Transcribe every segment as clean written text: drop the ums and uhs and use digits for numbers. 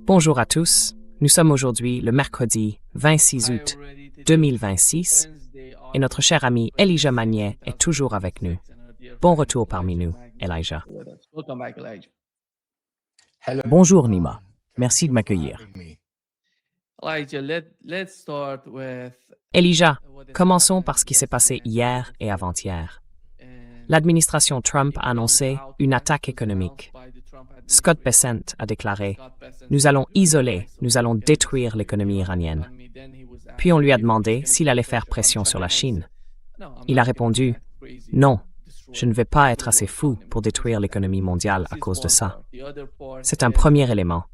Bonjour à tous, nous sommes aujourd'hui le mercredi 26 août 2026 et notre cher ami Elijah Magnier est toujours avec nous. Bon retour parmi nous, Elijah. Bonjour Nima, merci de m'accueillir. Elijah, commençons par ce qui s'est passé hier et avant-hier. L'administration Trump a annoncé une attaque économique. Scott Bessent a déclaré « Nous allons isoler, nous allons détruire l'économie iranienne ». Puis on lui a demandé s'il allait faire pression sur la Chine. Il a répondu « Non, je ne vais pas être assez fou pour détruire l'économie mondiale à cause de ça ». C'est un premier élément.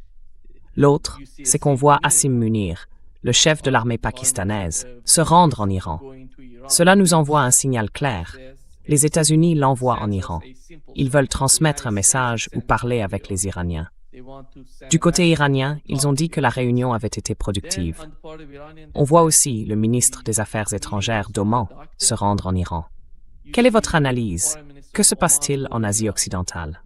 L'autre, c'est qu'on voit Asim Munir, le chef de l'armée pakistanaise, se rendre en Iran. Cela nous envoie un signal clair. Les États-Unis l'envoient en Iran. Ils veulent transmettre un message ou parler avec les Iraniens. Du côté iranien, ils ont dit que la réunion avait été productive. On voit aussi le ministre des Affaires étrangères d'Oman se rendre en Iran. Quelle est votre analyse? Que se passe-t-il en Asie occidentale?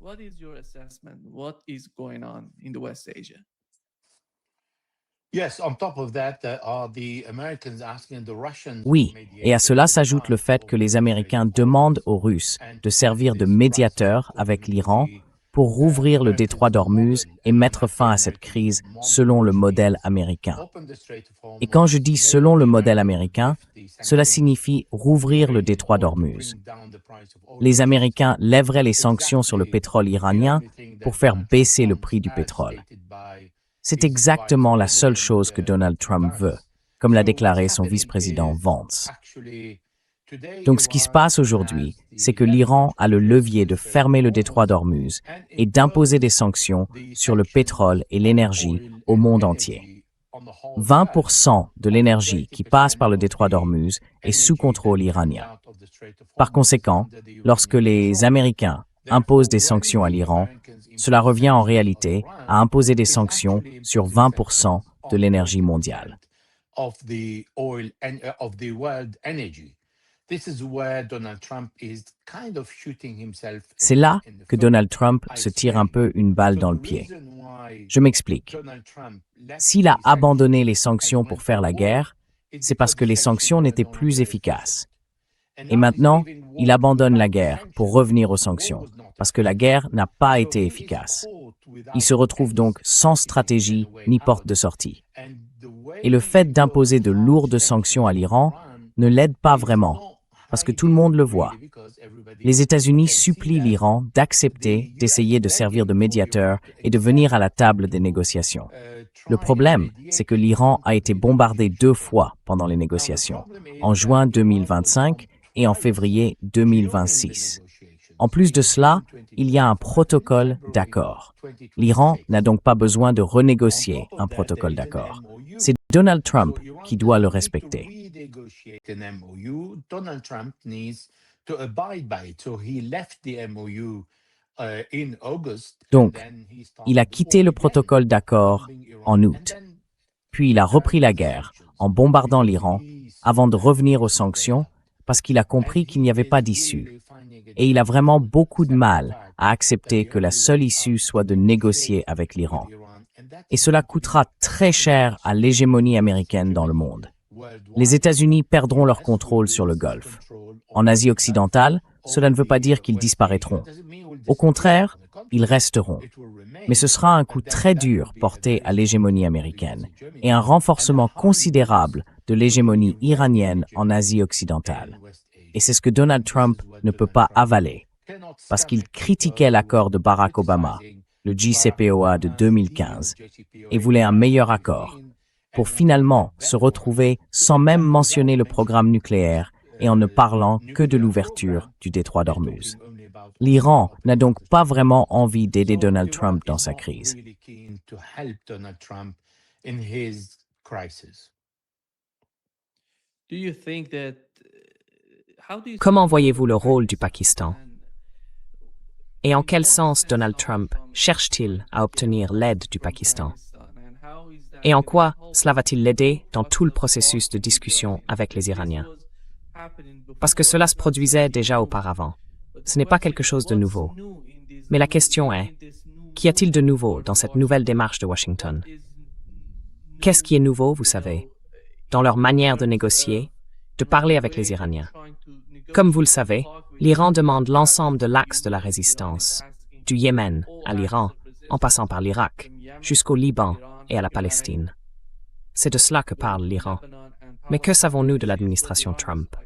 Oui, et à cela s'ajoute le fait que les Américains demandent aux Russes de servir de médiateurs avec l'Iran pour rouvrir le détroit d'Ormuz et mettre fin à cette crise selon le modèle américain. Et quand je dis selon le modèle américain, cela signifie rouvrir le détroit d'Ormuz. Les Américains lèveraient les sanctions sur le pétrole iranien pour faire baisser le prix du pétrole. C'est exactement la seule chose que Donald Trump veut, comme l'a déclaré son vice-président Vance. Donc ce qui se passe aujourd'hui, c'est que l'Iran a le levier de fermer le détroit d'Ormuz et d'imposer des sanctions sur le pétrole et l'énergie au monde entier. 20% de l'énergie qui passe par le détroit d'Ormuz est sous contrôle iranien. Par conséquent, lorsque les Américains imposent des sanctions à l'Iran, cela revient en réalité à imposer des sanctions sur 20% de l'énergie mondiale. C'est là que Donald Trump se tire un peu une balle dans le pied. Je m'explique. S'il a abandonné les sanctions pour faire la guerre, c'est parce que les sanctions n'étaient plus efficaces. Et maintenant, il abandonne la guerre pour revenir aux sanctions, parce que la guerre n'a pas été efficace. Il se retrouve donc sans stratégie ni porte de sortie. Et le fait d'imposer de lourdes sanctions à l'Iran ne l'aide pas vraiment, parce que tout le monde le voit. Les États-Unis supplient l'Iran d'accepter d'essayer de servir de médiateur et de venir à la table des négociations. Le problème, c'est que l'Iran a été bombardé 2 fois pendant les négociations, en juin 2025 et en février 2026. En plus de cela, il y a un protocole d'accord. L'Iran n'a donc pas besoin de renégocier un protocole d'accord. C'est Donald Trump qui doit le respecter. Donc, il a quitté le protocole d'accord en août. Puis il a repris la guerre en bombardant l'Iran avant de revenir aux sanctions parce qu'il a compris qu'il n'y avait pas d'issue. Et il a vraiment beaucoup de mal à accepter que la seule issue soit de négocier avec l'Iran. Et cela coûtera très cher à l'hégémonie américaine dans le monde. Les États-Unis perdront leur contrôle sur le Golfe. En Asie occidentale, cela ne veut pas dire qu'ils disparaîtront. Au contraire, ils resteront. Mais ce sera un coup très dur porté à l'hégémonie américaine et un renforcement considérable de l'hégémonie iranienne en Asie occidentale. Et c'est ce que Donald Trump ne peut pas avaler, parce qu'il critiquait l'accord de Barack Obama, le JCPOA de 2015, et voulait un meilleur accord, pour finalement se retrouver sans même mentionner le programme nucléaire et en ne parlant que de l'ouverture du détroit d'Ormuz. L'Iran n'a donc pas vraiment envie d'aider Donald Trump dans sa crise. Comment voyez-vous le rôle du Pakistan? Et en quel sens Donald Trump cherche-t-il à obtenir l'aide du Pakistan? Et en quoi cela va-t-il l'aider dans tout le processus de discussion avec les Iraniens? Parce que cela se produisait déjà auparavant. Ce n'est pas quelque chose de nouveau. Mais la question est, Qu'y a-t-il de nouveau dans cette nouvelle démarche de Washington? Qu'est-ce qui est nouveau, vous savez, dans leur manière de négocier, de parler avec les Iraniens? Comme vous le savez, l'Iran demande l'ensemble de l'axe de la résistance, du Yémen à l'Iran, en passant par l'Irak, jusqu'au Liban et à la Palestine. C'est de cela que parle l'Iran. Mais que savons-nous de l'administration Trump?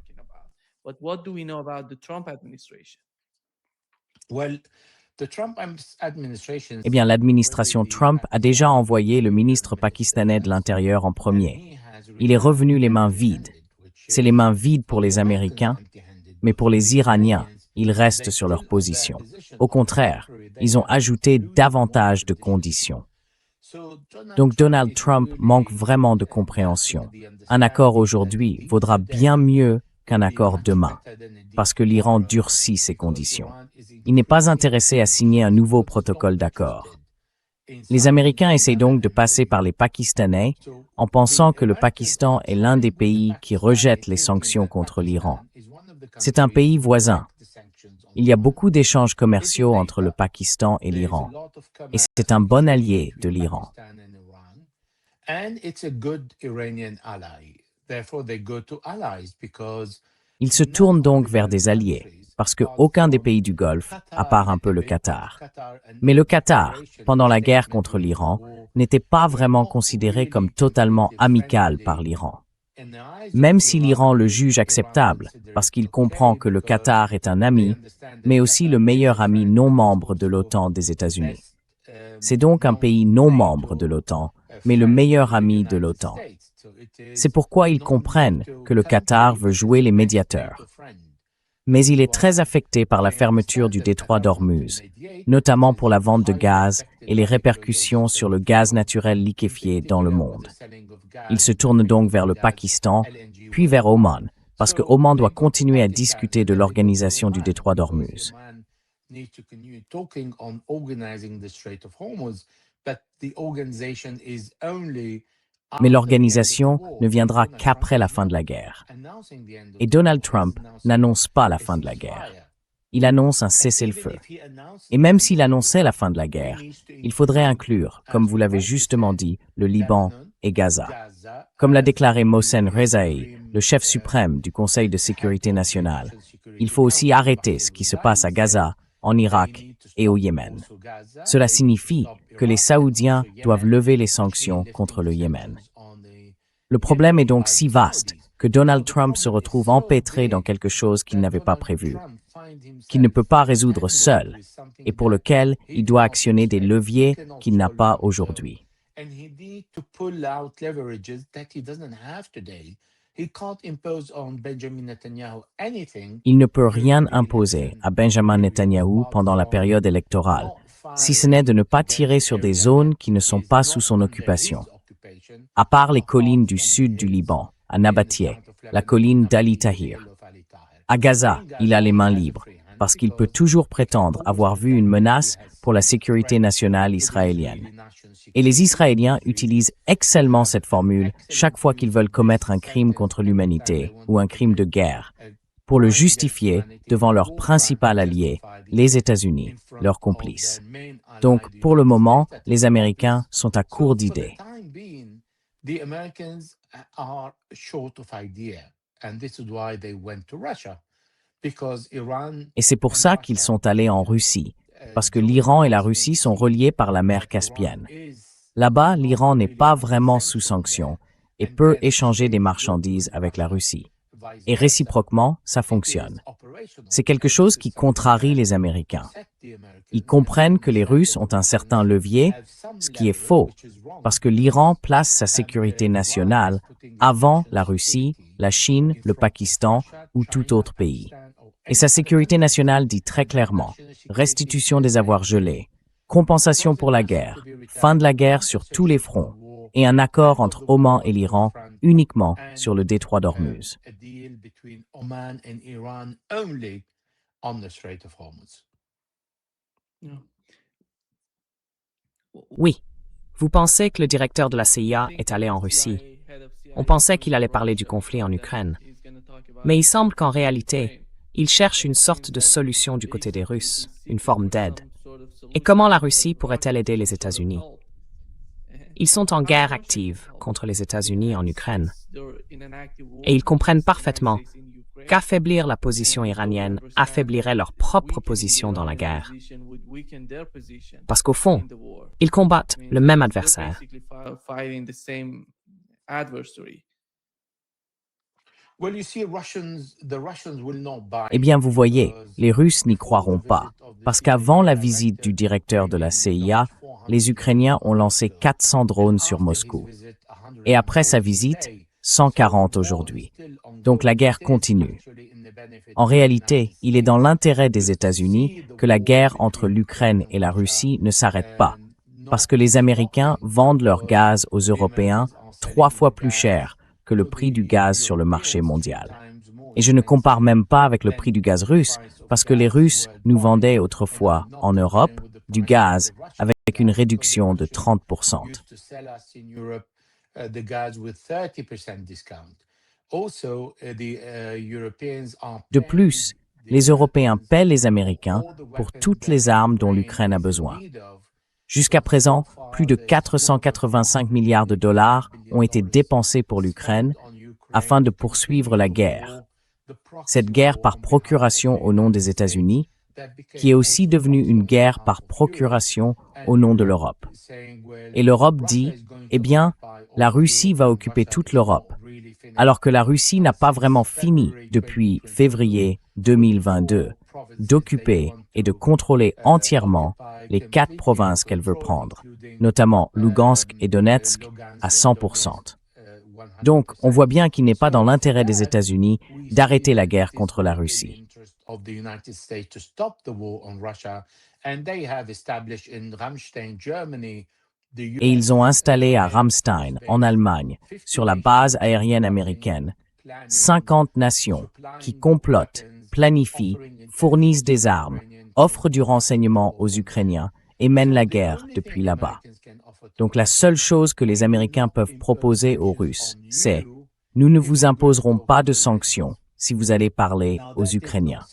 Eh bien, l'administration Trump a déjà envoyé le ministre pakistanais de l'Intérieur en premier. Il est revenu les mains vides. C'est les mains vides pour les Américains, mais pour les Iraniens, ils restent sur leur position. Au contraire, ils ont ajouté davantage de conditions. Donc Donald Trump manque vraiment de compréhension. Un accord aujourd'hui vaudra bien mieux qu'un accord demain, parce que l'Iran durcit ses conditions. Il n'est pas intéressé à signer un nouveau protocole d'accord. Les Américains essayent donc de passer par les Pakistanais en pensant que le Pakistan est l'un des pays qui rejette les sanctions contre l'Iran. C'est un pays voisin. Il y a beaucoup d'échanges commerciaux entre le Pakistan et l'Iran, et c'est un bon allié de l'Iran. Ils se tournent donc vers des alliés, parce qu'aucun des pays du Golfe, à part un peu le Qatar. Mais le Qatar, pendant la guerre contre l'Iran, n'était pas vraiment considéré comme totalement amical par l'Iran. Même si l'Iran le juge acceptable, parce qu'il comprend que le Qatar est un ami, mais aussi le meilleur ami non membre de l'OTAN des États-Unis. C'est donc un pays non membre de l'OTAN, mais le meilleur ami de l'OTAN. C'est pourquoi ils comprennent que le Qatar veut jouer les médiateurs. Mais il est très affecté par la fermeture du détroit d'Ormuz, notamment pour la vente de gaz et les répercussions sur le gaz naturel liquéfié dans le monde. Il se tourne donc vers le Pakistan, puis vers Oman, parce que Oman doit continuer à discuter de l'organisation du détroit d'Ormuz. Mais l'organisation ne viendra qu'après la fin de la guerre. Et Donald Trump n'annonce pas la fin de la guerre. Il annonce un cessez-le-feu. Et même s'il annonçait la fin de la guerre, il faudrait inclure, comme vous l'avez justement dit, le Liban et Gaza. Comme l'a déclaré Mohsen Rezaei, le chef suprême du Conseil de sécurité nationale, il faut aussi arrêter ce qui se passe à Gaza, en Irak et au Yémen. Cela signifie que les Saoudiens doivent lever les sanctions contre le Yémen. Le problème est donc si vaste que Donald Trump se retrouve empêtré dans quelque chose qu'il n'avait pas prévu, qu'il ne peut pas résoudre seul et pour lequel il doit actionner des leviers qu'il n'a pas aujourd'hui. Il ne peut rien imposer à Benjamin Netanyahou pendant la période électorale, si ce n'est de ne pas tirer sur des zones qui ne sont pas sous son occupation. À part les collines du sud du Liban, à Nabatie, la colline d'Ali Tahir. À Gaza, il a les mains libres, parce qu'il peut toujours prétendre avoir vu une menace pour la sécurité nationale israélienne. Et les Israéliens utilisent excellemment cette formule chaque fois qu'ils veulent commettre un crime contre l'humanité ou un crime de guerre, pour le justifier devant leur principal allié, les États-Unis, leurs complices. Donc, pour le moment, les Américains sont à court d'idées. Et c'est pour ça qu'ils sont allés en Russie, parce que l'Iran et la Russie sont reliés par la mer Caspienne. Là-bas, l'Iran n'est pas vraiment sous sanction et peut échanger des marchandises avec la Russie. Et réciproquement, ça fonctionne. C'est quelque chose qui contrarie les Américains. Ils comprennent que les Russes ont un certain levier, ce qui est faux, parce que l'Iran place sa sécurité nationale avant la Russie, la Chine, le Pakistan ou tout autre pays. Et sa sécurité nationale dit très clairement restitution des avoirs gelés, compensation pour la guerre, fin de la guerre sur tous les fronts, et un accord entre Oman et l'Iran uniquement sur le détroit d'Ormuz. Oui, vous pensez que le directeur de la CIA est allé en Russie. On pensait qu'il allait parler du conflit en Ukraine. Mais il semble qu'en réalité, il cherche une sorte de solution du côté des Russes, une forme d'aide. Et comment la Russie pourrait-elle aider les États-Unis? Ils sont en guerre active contre les États-Unis en Ukraine. Et ils comprennent parfaitement qu'affaiblir la position iranienne affaiblirait leur propre position dans la guerre. Parce qu'au fond, ils combattent le même adversaire. Eh bien, vous voyez, les Russes n'y croiront pas, parce qu'avant la visite du directeur de la CIA, les Ukrainiens ont lancé 400 drones sur Moscou. Et après sa visite, 140 aujourd'hui. Donc la guerre continue. En réalité, il est dans l'intérêt des États-Unis que la guerre entre l'Ukraine et la Russie ne s'arrête pas, parce que les Américains vendent leur gaz aux Européens 3 fois plus cher que le prix du gaz sur le marché mondial. Et je ne compare même pas avec le prix du gaz russe, parce que les Russes nous vendaient autrefois, en Europe, du gaz avec une réduction de 30%. De plus, les Européens paient les Américains pour toutes les armes dont l'Ukraine a besoin. Jusqu'à présent, plus de 485 milliards de dollars ont été dépensés pour l'Ukraine afin de poursuivre la guerre. Cette guerre par procuration au nom des États-Unis, qui est aussi devenue une guerre par procuration au nom de l'Europe. Et l'Europe dit, eh bien, la Russie va occuper toute l'Europe, alors que la Russie n'a pas vraiment fini depuis février 2022 d'occuper et de contrôler entièrement les 4 provinces qu'elle veut prendre, notamment Lugansk et Donetsk, à 100%. Donc, on voit bien qu'il n'est pas dans l'intérêt des États-Unis d'arrêter la guerre contre la Russie. Et ils ont installé à Ramstein, en Allemagne, sur la base aérienne américaine, 50 nations qui complotent, planifient, fournissent des armes, offrent du renseignement aux Ukrainiens et mènent la guerre depuis là-bas. Donc la seule chose que les Américains peuvent proposer aux Russes, c'est « Nous ne vous imposerons pas de sanctions si vous allez parler aux Ukrainiens ».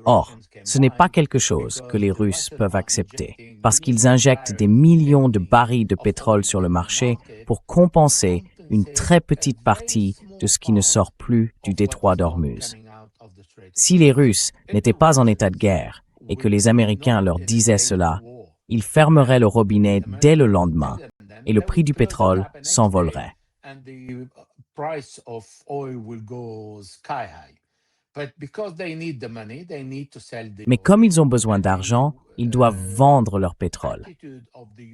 Or, ce n'est pas quelque chose que les Russes peuvent accepter, parce qu'ils injectent des millions de barils de pétrole sur le marché pour compenser une très petite partie de ce qui ne sort plus du détroit d'Ormuz. Si les Russes n'étaient pas en état de guerre et que les Américains leur disaient cela, ils fermeraient le robinet dès le lendemain et le prix du pétrole s'envolerait. Mais comme ils ont besoin d'argent, ils doivent vendre leur pétrole.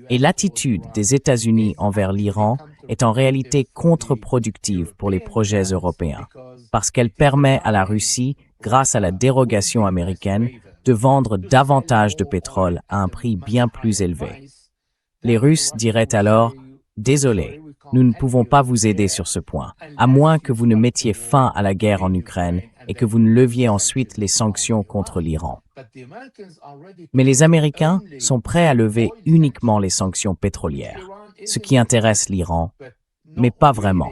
Et l'attitude des États-Unis envers l'Iran est en réalité contre-productive pour les projets européens, parce qu'elle permet à la Russie, grâce à la dérogation américaine, de vendre davantage de pétrole à un prix bien plus élevé. Les Russes diraient alors « Désolé, nous ne pouvons pas vous aider sur ce point, à moins que vous ne mettiez fin à la guerre en Ukraine et que vous ne leviez ensuite les sanctions contre l'Iran. » Mais les Américains sont prêts à lever uniquement les sanctions pétrolières, ce qui intéresse l'Iran, mais pas vraiment.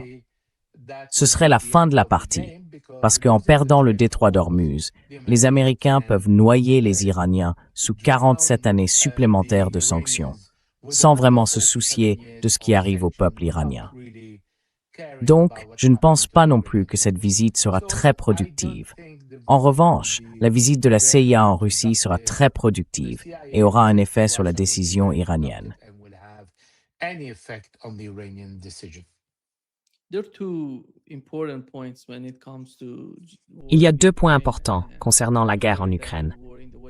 Ce serait la fin de la partie, parce qu'en perdant le détroit d'Ormuz, les Américains peuvent noyer les Iraniens sous 47 années supplémentaires de sanctions, sans vraiment se soucier de ce qui arrive au peuple iranien. Donc, je ne pense pas non plus que cette visite sera très productive. En revanche, la visite de la CIA en Russie sera très productive et aura un effet sur la décision iranienne. Il y a 2 points importants concernant la guerre en Ukraine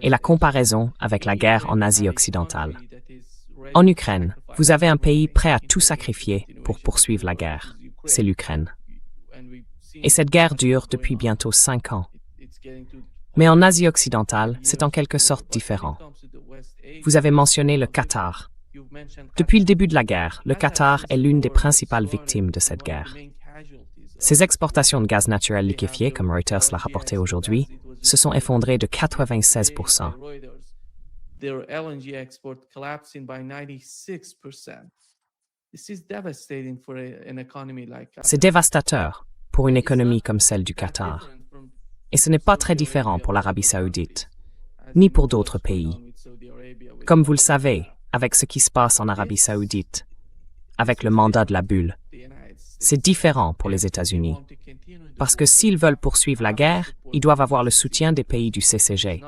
et la comparaison avec la guerre en Asie occidentale. En Ukraine, vous avez un pays prêt à tout sacrifier pour poursuivre la guerre. C'est l'Ukraine. Et cette guerre dure depuis bientôt 5 ans. Mais en Asie occidentale, c'est en quelque sorte différent. Vous avez mentionné le Qatar. Depuis le début de la guerre, le Qatar est l'une des principales victimes de cette guerre. Ses exportations de gaz naturel liquéfié, comme Reuters l'a rapporté aujourd'hui, se sont effondrées de 96%. C'est dévastateur pour une économie comme celle du Qatar. Et ce n'est pas très différent pour l'Arabie saoudite, ni pour d'autres pays. Comme vous le savez, avec ce qui se passe en Arabie Saoudite, avec le mandat de la bulle, c'est différent pour les États-Unis. Parce que s'ils veulent poursuivre la guerre, ils doivent avoir le soutien des pays du CCG,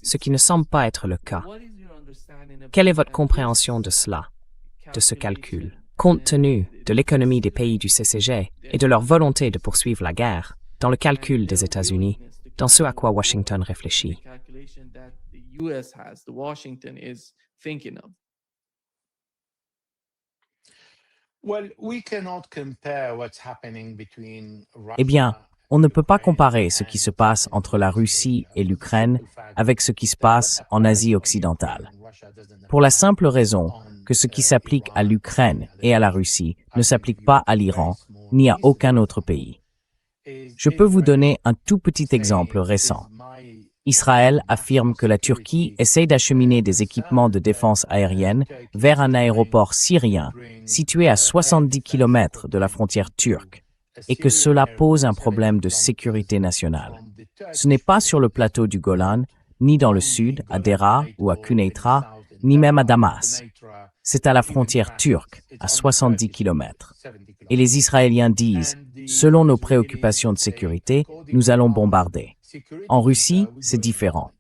ce qui ne semble pas être le cas. Quelle est votre compréhension de cela, de ce calcul? Compte tenu de l'économie des pays du CCG et de leur volonté de poursuivre la guerre, dans le calcul des États-Unis, dans ce à quoi Washington réfléchit. Eh bien, on ne peut pas comparer ce qui se passe entre la Russie et l'Ukraine avec ce qui se passe en Asie occidentale. Pour la simple raison que ce qui s'applique à l'Ukraine et à la Russie ne s'applique pas à l'Iran ni à aucun autre pays. Je peux vous donner un tout petit exemple récent. Israël affirme que la Turquie essaie d'acheminer des équipements de défense aérienne vers un aéroport syrien situé à 70 km de la frontière turque et que cela pose un problème de sécurité nationale. Ce n'est pas sur le plateau du Golan, ni dans le sud, à Deraa ou à Quneitra, ni même à Damas. C'est à la frontière turque, à 70 km. Et les Israéliens disent, selon nos préoccupations de sécurité, nous allons bombarder. En Russie, c'est différent.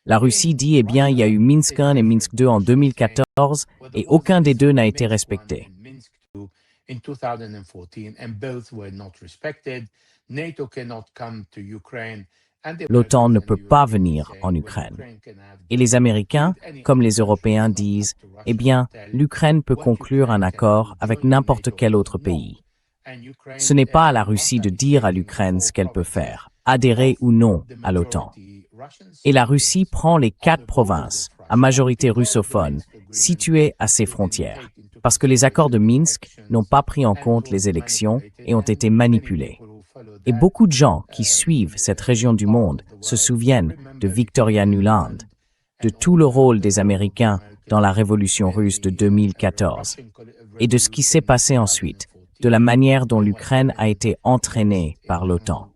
La Russie dit, eh bien, il y a eu Minsk 1 et Minsk 2 en 2014 et aucun des deux n'a été respecté. L'OTAN ne peut pas venir en Ukraine. Et les Américains, comme les Européens, disent, eh bien, l'Ukraine peut conclure un accord avec n'importe quel autre pays. Ce n'est pas à la Russie de dire à l'Ukraine ce qu'elle peut faire, adhérer ou non à l'OTAN. Et la Russie prend les 4 provinces, à majorité russophone, situées à ses frontières, parce que les accords de Minsk n'ont pas pris en compte les élections et ont été manipulés. Et beaucoup de gens qui suivent cette région du monde se souviennent de Victoria Nuland, de tout le rôle des Américains dans la révolution russe de 2014, et de ce qui s'est passé ensuite, de la manière dont l'Ukraine a été entraînée par l'OTAN.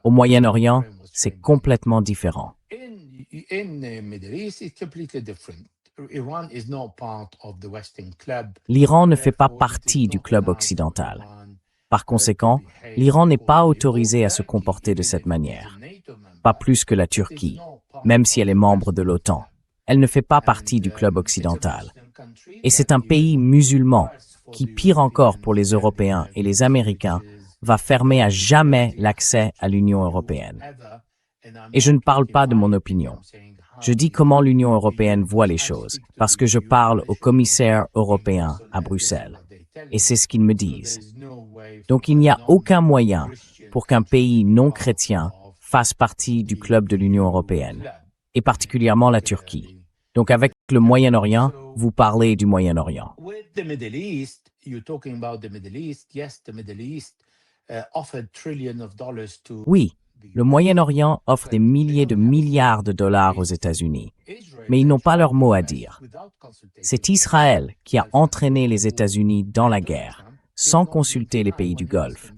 Au Moyen-Orient, c'est complètement différent. L'Iran ne fait pas partie du club occidental. Par conséquent, l'Iran n'est pas autorisé à se comporter de cette manière. Pas plus que la Turquie, même si elle est membre de l'OTAN. Elle ne fait pas partie du club occidental. Et c'est un pays musulman qui, pire encore pour les Européens et les Américains, va fermer à jamais l'accès à l'Union européenne. Et je ne parle pas de mon opinion. Je dis comment l'Union européenne voit les choses, parce que je parle aux commissaires européens à Bruxelles. Et c'est ce qu'ils me disent. Donc il n'y a aucun moyen pour qu'un pays non chrétien fasse partie du club de l'Union européenne, et particulièrement la Turquie. Donc avec le Moyen-Orient, vous parlez du Moyen-Orient. Oui, le Moyen-Orient offre des milliers de milliards de dollars aux États-Unis, mais ils n'ont pas leur mot à dire. C'est Israël qui a entraîné les États-Unis dans la guerre, sans consulter les pays du Golfe.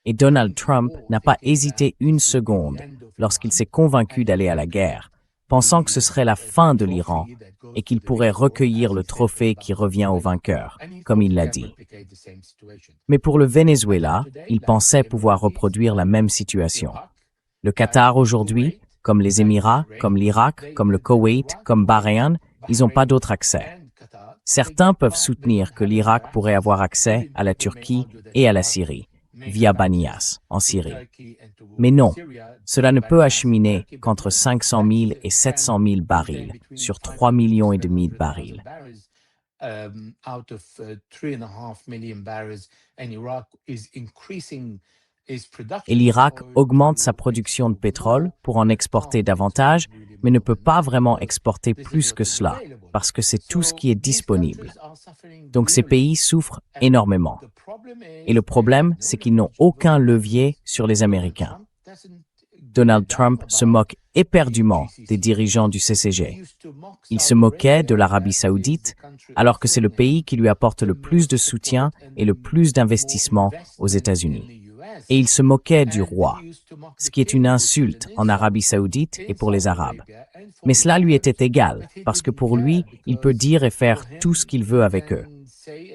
Et Donald Trump n'a pas hésité une seconde lorsqu'il s'est convaincu d'aller à la guerre, pensant que ce serait la fin de l'Iran et qu'il pourrait recueillir le trophée qui revient au vainqueur, comme il l'a dit. Mais pour le Venezuela, il pensait pouvoir reproduire la même situation. Le Qatar aujourd'hui, comme les Émirats, comme l'Irak, comme le Koweït, comme Bahreïn, ils n'ont pas d'autre accès. Certains peuvent soutenir que l'Irak pourrait avoir accès à la Turquie et à la Syrie, via Banias, en Syrie. Mais non, cela ne peut acheminer qu'entre 500 000 et 700 000 barils sur 3,5 millions de barils. Et l'Irak augmente sa production de pétrole pour en exporter davantage, mais ne peut pas vraiment exporter plus que cela, parce que c'est tout ce qui est disponible. Donc ces pays souffrent énormément. Et le problème, c'est qu'ils n'ont aucun levier sur les Américains. Donald Trump se moque éperdument des dirigeants du CCG. Il se moquait de l'Arabie saoudite, alors que c'est le pays qui lui apporte le plus de soutien et le plus d'investissement aux États-Unis. et il se moquait du roi, ce qui est une insulte en Arabie saoudite et pour les Arabes. Mais cela lui était égal, parce que pour lui, il peut dire et faire tout ce qu'il veut avec eux.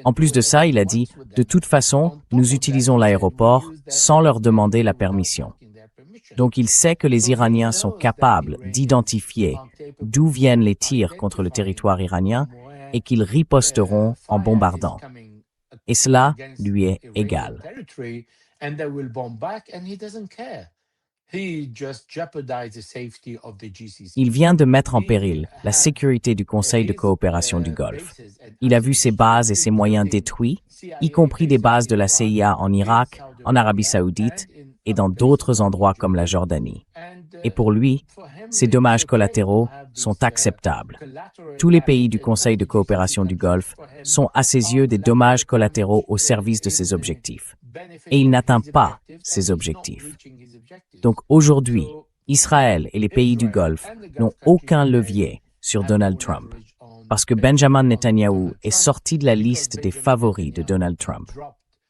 En plus de ça, il a dit, de toute façon, nous utilisons l'aéroport sans leur demander la permission. Donc il sait que les Iraniens sont capables d'identifier d'où viennent les tirs contre le territoire iranien et qu'ils riposteront en bombardant. Et cela lui est égal. Il vient de mettre en péril la sécurité du Conseil de coopération du Golfe. Il a vu ses bases et ses moyens détruits, y compris des bases de la CIA en Irak, en Arabie saoudite et dans d'autres endroits comme la Jordanie. Et pour lui, ces dommages collatéraux sont acceptables. Tous les pays du Conseil de coopération du Golfe sont à ses yeux des dommages collatéraux au service de ses objectifs. Et il n'atteint pas ses objectifs. Donc aujourd'hui, Israël et les pays du Golfe n'ont aucun levier sur Donald Trump, parce que Benjamin Netanyahou est sorti de la liste des favoris de Donald Trump.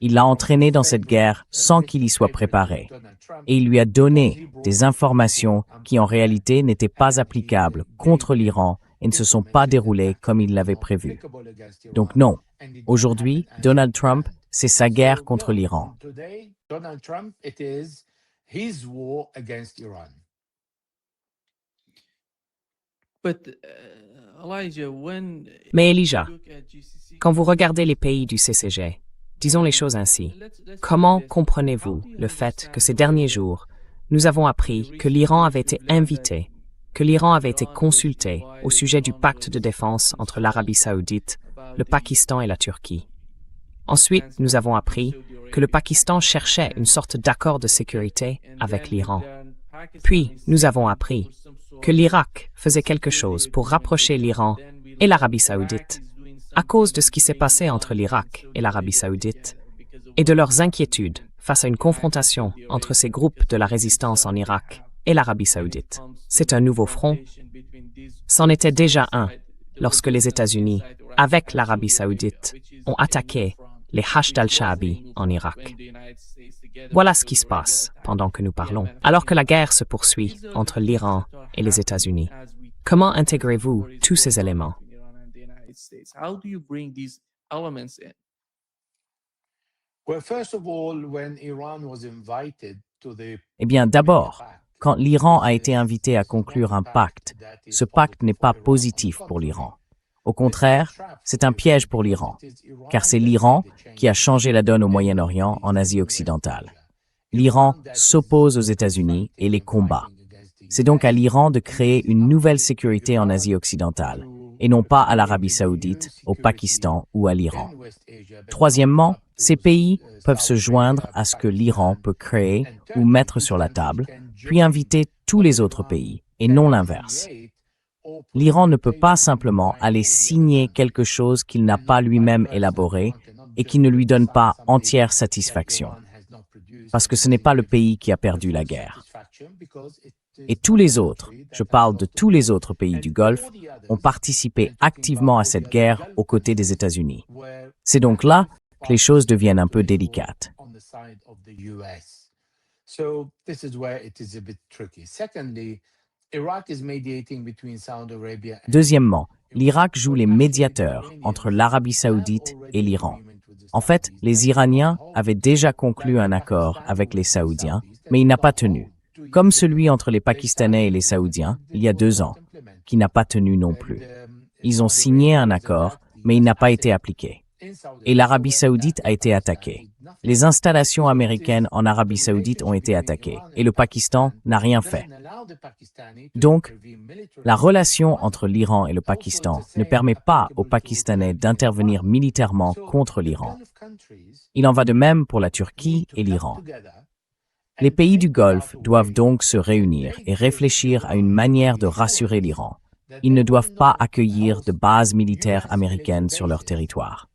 Il l'a entraîné dans cette guerre sans qu'il y soit préparé, et il lui a donné des informations qui en réalité n'étaient pas applicables contre l'Iran et ne se sont pas déroulées comme il l'avait prévu. Donc non, aujourd'hui, Donald Trump, c'est sa guerre contre l'Iran. Mais Elijah, quand vous regardez les pays du CCG, disons les choses ainsi, comment comprenez-vous le fait que ces derniers jours, nous avons appris que l'Iran avait été invité, que l'Iran avait été consulté au sujet du pacte de défense entre l'Arabie saoudite, le Pakistan et la Turquie? Ensuite, nous avons appris que le Pakistan cherchait une sorte d'accord de sécurité avec l'Iran. Puis, nous avons appris que l'Irak faisait quelque chose pour rapprocher l'Iran et l'Arabie saoudite à cause de ce qui s'est passé entre l'Irak et l'Arabie saoudite et de leurs inquiétudes face à une confrontation entre ces groupes de la résistance en Irak et l'Arabie saoudite. C'est un nouveau front. C'en était déjà un lorsque les États-Unis, avec l'Arabie saoudite, ont attaqué les Hashd al-Sha'abi en Irak. Voilà ce qui se passe pendant que nous parlons, alors que la guerre se poursuit entre l'Iran et les États-Unis. Comment intégrez-vous tous ces éléments? Eh bien, d'abord, quand l'Iran a été invité à conclure un pacte, ce pacte n'est pas positif pour l'Iran. Au contraire, c'est un piège pour l'Iran, car c'est l'Iran qui a changé la donne au Moyen-Orient, en Asie occidentale. L'Iran s'oppose aux États-Unis et les combat. C'est donc à l'Iran de créer une nouvelle sécurité en Asie occidentale, et non pas à l'Arabie saoudite, au Pakistan ou à l'Iran. Troisièmement, ces pays peuvent se joindre à ce que l'Iran peut créer ou mettre sur la table, puis inviter tous les autres pays, et non l'inverse. L'Iran ne peut pas simplement aller signer quelque chose qu'il n'a pas lui-même élaboré et qui ne lui donne pas entière satisfaction, parce que ce n'est pas le pays qui a perdu la guerre. Et tous les autres, je parle de tous les autres pays du Golfe, ont participé activement à cette guerre aux côtés des États-Unis. C'est donc là que les choses deviennent un peu délicates. Deuxièmement, l'Irak joue les médiateurs entre l'Arabie saoudite et l'Iran. En fait, les Iraniens avaient déjà conclu un accord avec les Saoudiens, mais il n'a pas tenu. Comme celui entre les Pakistanais et les Saoudiens, il y a 2 ans, qui n'a pas tenu non plus. Ils ont signé un accord, mais il n'a pas été appliqué. Et l'Arabie saoudite a été attaquée. Les installations américaines en Arabie saoudite ont été attaquées, et le Pakistan n'a rien fait. Donc, la relation entre l'Iran et le Pakistan ne permet pas aux Pakistanais d'intervenir militairement contre l'Iran. Il en va de même pour la Turquie et l'Iran. Les pays du Golfe doivent donc se réunir et réfléchir à une manière de rassurer l'Iran. Ils ne doivent pas accueillir de bases militaires américaines sur leur territoire.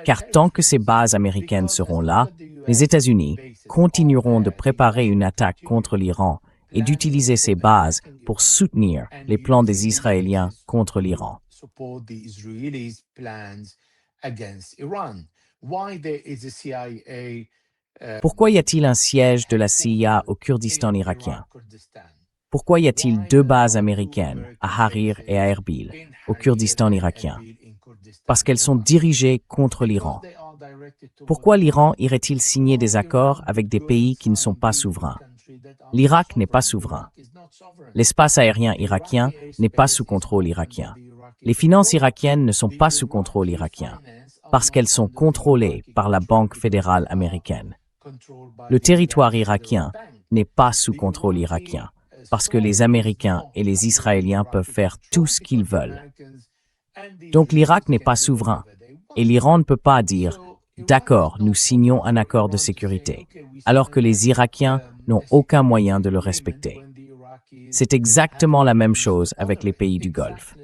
Car tant que ces bases américaines seront là, les États-Unis continueront de préparer une attaque contre l'Iran et d'utiliser ces bases pour soutenir les plans des Israéliens contre l'Iran. Pourquoi y a-t-il un siège de la CIA au Kurdistan irakien? Pourquoi y a-t-il 2 bases américaines, à Harir et à Erbil, au Kurdistan irakien? Parce qu'elles sont dirigées contre l'Iran. Pourquoi l'Iran irait-il signer des accords avec des pays qui ne sont pas souverains? L'Irak n'est pas souverain. L'espace aérien irakien n'est pas sous contrôle irakien. Les finances irakiennes ne sont pas sous contrôle irakien, parce qu'elles sont contrôlées par la Banque fédérale américaine. Le territoire irakien n'est pas sous contrôle irakien, parce que les Américains et les Israéliens peuvent faire tout ce qu'ils veulent. Donc l'Irak n'est pas souverain, et l'Iran ne peut pas dire « D'accord, nous signons un accord de sécurité », alors que les Irakiens n'ont aucun moyen de le respecter. C'est exactement la même chose avec les pays du Golfe.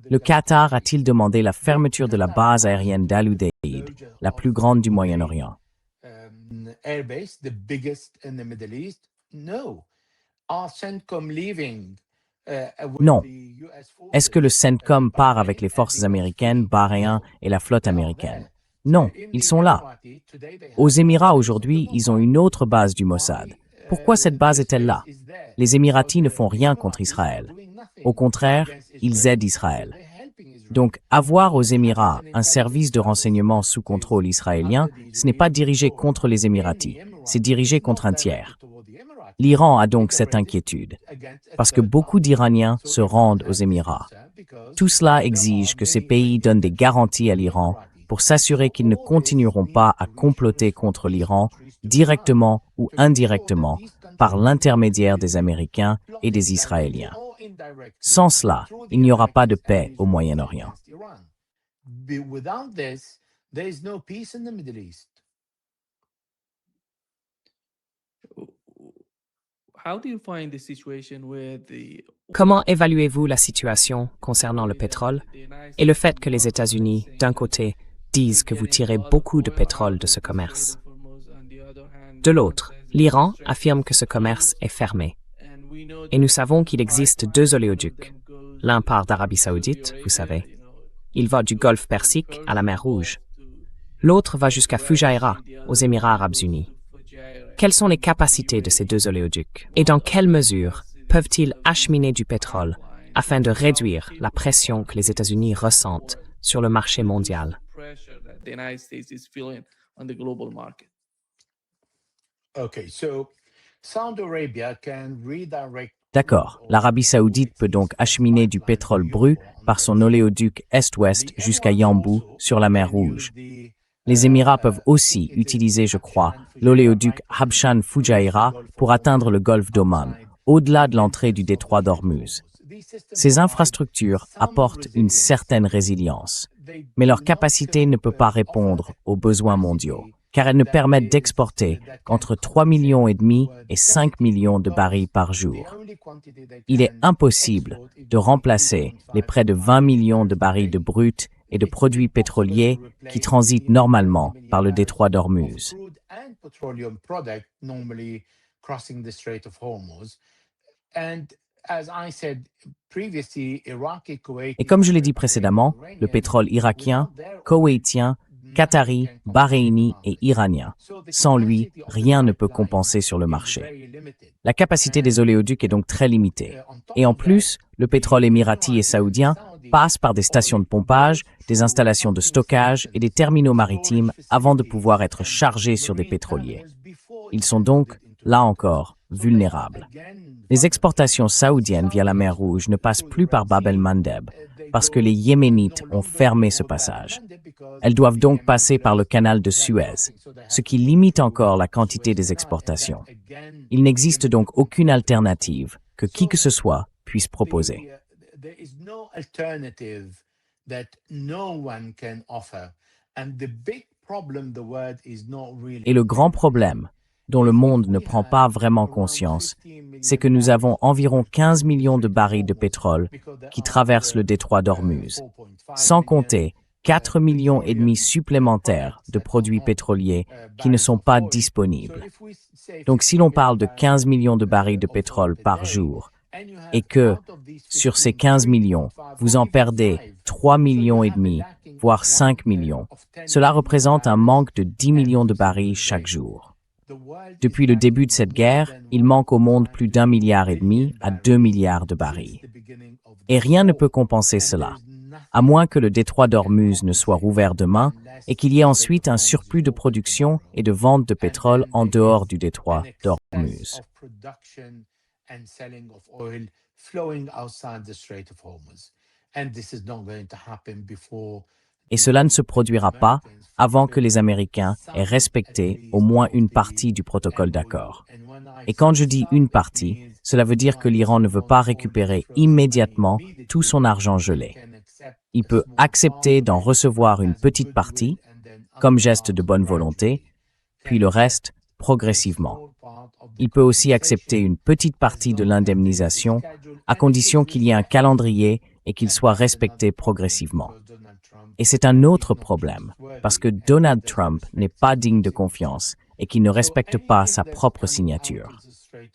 Le Qatar a-t-il demandé la fermeture de la base aérienne d'Al-Udeid, la plus grande du Moyen-Orient? Non. Est-ce que le CENTCOM part avec les forces américaines, bahreïennes et la flotte américaine? Non, ils sont là. Aux Émirats aujourd'hui, ils ont une autre base du Mossad. Pourquoi cette base est-elle là? Les Émiratis ne font rien contre Israël. Au contraire, ils aident Israël. Donc, avoir aux Émirats un service de renseignement sous contrôle israélien, ce n'est pas dirigé contre les Émiratis, c'est dirigé contre un tiers. L'Iran a donc cette inquiétude, parce que beaucoup d'Iraniens se rendent aux Émirats. Tout cela exige que ces pays donnent des garanties à l'Iran pour s'assurer qu'ils ne continueront pas à comploter contre l'Iran, directement ou indirectement, par l'intermédiaire des Américains et des Israéliens. Sans cela, il n'y aura pas de paix au Moyen-Orient. Comment évaluez-vous la situation concernant le pétrole et le fait que les États-Unis, d'un côté, disent que vous tirez beaucoup de pétrole de ce commerce? De l'autre, l'Iran affirme que ce commerce est fermé. Et nous savons qu'il existe 2 oléoducs. L'un part d'Arabie Saoudite, vous savez. Il va du Golfe Persique à la mer Rouge. L'autre va jusqu'à Fujairah, aux Émirats arabes unis. Quelles sont les capacités de ces 2 oléoducs? Et dans quelle mesure peuvent-ils acheminer du pétrole afin de réduire la pression que les États-Unis ressentent sur le marché mondial? D'accord, l'Arabie saoudite peut donc acheminer du pétrole brut par son oléoduc Est-Ouest jusqu'à Yanbu sur la mer Rouge. Les Émirats peuvent aussi utiliser, je crois, l'oléoduc Habshan-Fujairah pour atteindre le golfe d'Oman, au-delà de l'entrée du détroit d'Ormuz. Ces infrastructures apportent une certaine résilience, mais leur capacité ne peut pas répondre aux besoins mondiaux, car elles ne permettent d'exporter qu'entre 3,5 millions et 5 millions de barils par jour. Il est impossible de remplacer les près de 20 millions de barils de brut et de produits pétroliers qui transitent normalement par le détroit d'Ormuz. Et comme je l'ai dit précédemment, le pétrole irakien, koweïtien, qatari, bahreïni et iranien. Sans lui, rien ne peut compenser sur le marché. La capacité des oléoducs est donc très limitée. Et en plus, le pétrole émirati et saoudien passe par des stations de pompage, des installations de stockage et des terminaux maritimes avant de pouvoir être chargés sur des pétroliers. Ils sont donc, là encore, vulnérables. Les exportations saoudiennes via la mer Rouge ne passent plus par Bab el-Mandeb parce que les Yéménites ont fermé ce passage. Elles doivent donc passer par le canal de Suez, ce qui limite encore la quantité des exportations. Il n'existe donc aucune alternative que qui que ce soit puisse proposer. Et le grand problème, dont le monde ne prend pas vraiment conscience, c'est que nous avons environ 15 millions de barils de pétrole qui traversent le détroit d'Ormuz, sans compter 4,5 millions supplémentaires de produits pétroliers qui ne sont pas disponibles. Donc si l'on parle de 15 millions de barils de pétrole par jour, et que, sur ces 15 millions, vous en perdez 3,5 millions, voire 5 millions, cela représente un manque de 10 millions de barils chaque jour. Depuis le début de cette guerre, il manque au monde plus d'1,5 milliard à 2 milliards de barils. Et rien ne peut compenser cela, à moins que le détroit d'Ormuz ne soit rouvert demain et qu'il y ait ensuite un surplus de production et de vente de pétrole en dehors du détroit d'Ormuz. Et cela ne se produira pas avant que les Américains aient respecté au moins une partie du protocole d'accord. Et quand je dis une partie, cela veut dire que l'Iran ne veut pas récupérer immédiatement tout son argent gelé. Il peut accepter d'en recevoir une petite partie, comme geste de bonne volonté, puis le reste progressivement. Il peut aussi accepter une petite partie de l'indemnisation, à condition qu'il y ait un calendrier et qu'il soit respecté progressivement. Et c'est un autre problème, parce que Donald Trump n'est pas digne de confiance et qu'il ne respecte pas sa propre signature.